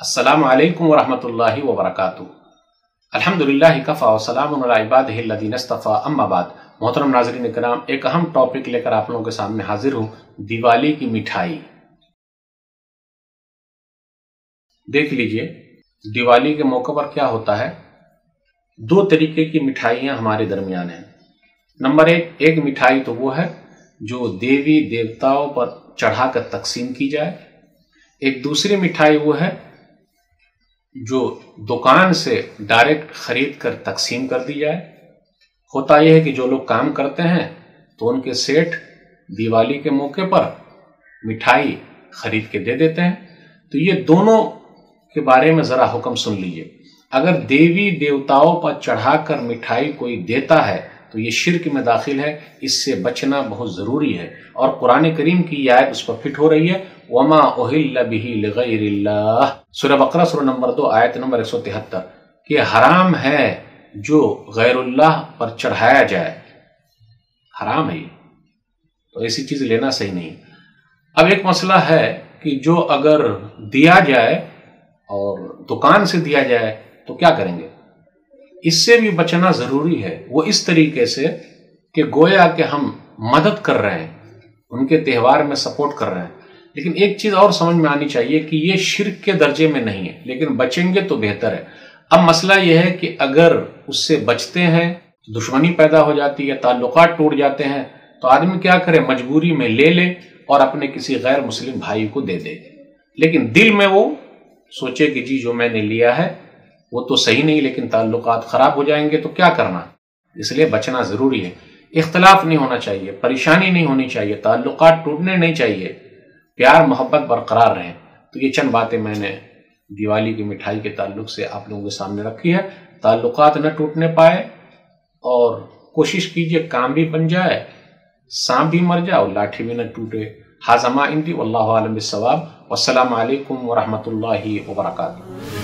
अस्सलामु अलैकुम वरहमतुल्लाहि वबरकातुहू। अल्हम्दुलिल्लाहि कफ़ा व सलामुन अला इबादिहि अल्लज़ीना इस्तफ़ा, अम्मा बाद। मोहतरम नाज़रीन किराम, एक अहम टॉपिक लेकर आप लोगों के सामने हाजिर हूँ, दिवाली की मिठाई। देख लीजिए, दिवाली के मौके पर क्या होता है। दो तरीके की मिठाइयाँ हमारे दरमियान हैं। नंबर एक मिठाई तो वो है जो देवी देवताओं पर चढ़ाकर तकसीम की जाए। एक दूसरी मिठाई वो है जो दुकान से डायरेक्ट खरीद कर तकसीम कर दी जाए। होता यह है कि जो लोग काम करते हैं तो उनके सेठ दिवाली के मौके पर मिठाई खरीद के दे देते हैं। तो ये दोनों के बारे में जरा हुक्म सुन लीजिए। अगर देवी देवताओं पर चढ़ाकर मिठाई कोई देता है तो ये शिर्क में दाखिल है, इससे बचना बहुत जरूरी है। और कुरान करीम की आयत उस पर फिट हो रही है, वमा उहिल्ल बिही लिगैरिल्लाह, सूरह बकरा सूरह नंबर 2 आयत नंबर 173, कि हराम है जो गैरुल्लाह पर चढ़ाया जाए, हराम है ये, तो ऐसी चीज लेना सही नहीं। अब एक मसला है कि जो अगर दिया जाए और दुकान से दिया जाए तो क्या करेंगे, इससे भी बचना जरूरी है। वो इस तरीके से कि गोया कि हम मदद कर रहे हैं, उनके त्यौहार में सपोर्ट कर रहे हैं। लेकिन एक चीज और समझ में आनी चाहिए कि ये शिर्क के दर्जे में नहीं है, लेकिन बचेंगे तो बेहतर है। अब मसला यह है कि अगर उससे बचते हैं दुश्मनी पैदा हो जाती है, ताल्लुकात टूट जाते हैं, तो आदमी क्या करे, मजबूरी में ले ले और अपने किसी गैर मुस्लिम भाई को दे दे। लेकिन दिल में वो सोचे कि जी जो मैंने लिया है वो तो सही नहीं, लेकिन ताल्लुकात खराब हो जाएंगे तो क्या करना। इसलिए बचना जरूरी है। इख्तलाफ नहीं होना चाहिए, परेशानी नहीं होनी चाहिए, ताल्लुकात टूटने नहीं चाहिए, प्यार मोहब्बत बरकरार रहे। तो ये चंद बातें मैंने दिवाली की मिठाई के ताल्लुक से आप लोगों के सामने रखी है। ताल्लुकात न टूटने पाए और कोशिश कीजिए काम भी बन जाए, सांप भी मर जाए और लाठी भी न टूटे। हाज़ा मा इंदी वल्लाहु आलम बिस्सवाब। वस्सलामु अलैकुम वरहमतुल्लाहि वबरकातुहू।